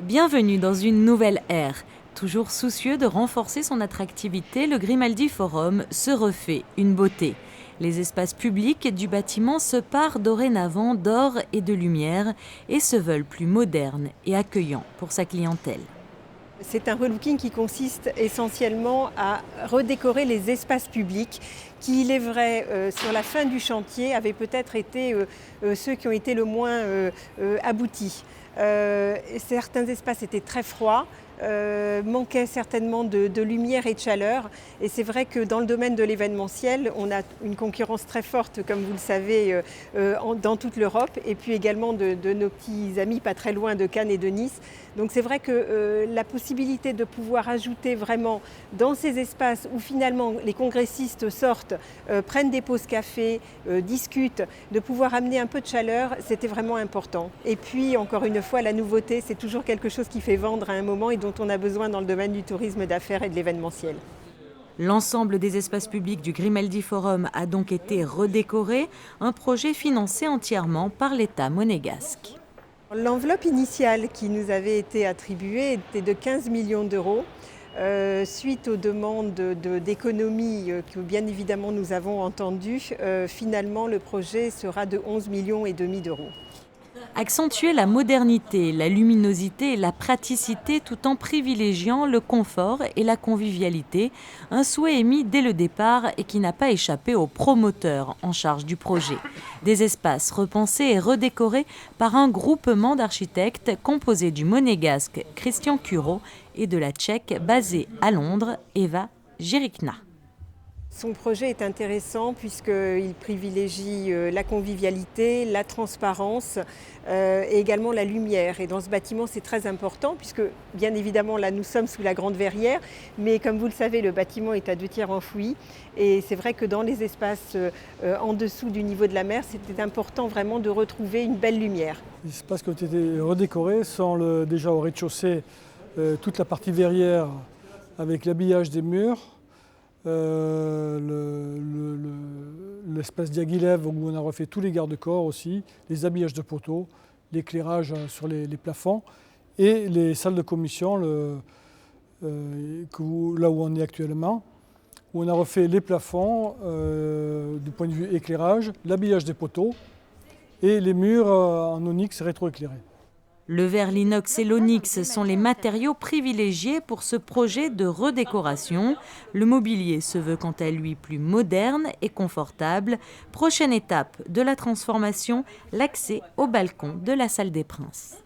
Bienvenue dans une nouvelle ère. Toujours soucieux de renforcer son attractivité, le Grimaldi Forum se refait une beauté. Les espaces publics du bâtiment se parent dorénavant d'or et de lumière et se veulent plus modernes et accueillants pour sa clientèle. C'est un relooking qui consiste essentiellement à redécorer les espaces publics qui, il est vrai, sur la fin du chantier, avaient peut-être été ceux qui ont été le moins aboutis. Certains espaces étaient très froids, manquaient certainement de lumière et de chaleur. Et c'est vrai que dans le domaine de l'événementiel, on a une concurrence très forte, comme vous le savez, dans toute l'Europe, et puis également de nos petits amis pas très loin de Cannes et de Nice. Donc c'est vrai que la possibilité de pouvoir ajouter vraiment dans ces espaces où finalement les congressistes sortent, prennent des pauses café, discutent, de pouvoir amener un peu de chaleur, c'était vraiment important. Et puis encore une fois, la nouveauté, c'est toujours quelque chose qui fait vendre à un moment et dont on a besoin dans le domaine du tourisme d'affaires et de l'événementiel. L'ensemble des espaces publics du Grimaldi Forum a donc été redécoré, un projet financé entièrement par l'État monégasque. L'enveloppe initiale qui nous avait été attribuée était de 15 millions d'euros. Suite aux demandes d'économie que bien évidemment nous avons entendues, finalement le projet sera de 11 millions et demi d'euros. Accentuer la modernité, la luminosité et la praticité tout en privilégiant le confort et la convivialité, un souhait émis dès le départ et qui n'a pas échappé aux promoteurs en charge du projet. Des espaces repensés et redécorés par un groupement d'architectes composé du monégasque Christian Curo et de la tchèque basée à Londres, Eva Jirikna. Son projet est intéressant puisqu'il privilégie la convivialité, la transparence et également la lumière. Et dans ce bâtiment, c'est très important puisque, bien évidemment, là, nous sommes sous la Grande Verrière, mais comme vous le savez, le bâtiment est à 2/3 enfoui. Et c'est vrai que dans les espaces en dessous du niveau de la mer, c'était important vraiment de retrouver une belle lumière. Les espaces qui ont été redécorés sont déjà au rez-de-chaussée, toute la partie verrière avec l'habillage des murs. L'espace Diaghilev où on a refait tous les garde-corps aussi, les habillages de poteaux, l'éclairage sur les plafonds et les salles de commission, là où on est actuellement, où on a refait les plafonds du point de vue éclairage, l'habillage des poteaux et les murs en onyx rétroéclairés. Le verre, l'inox et l'onyx sont les matériaux privilégiés pour ce projet de redécoration. Le mobilier se veut quant à lui plus moderne et confortable. Prochaine étape de la transformation, l'accès au balcon de la salle des Princes.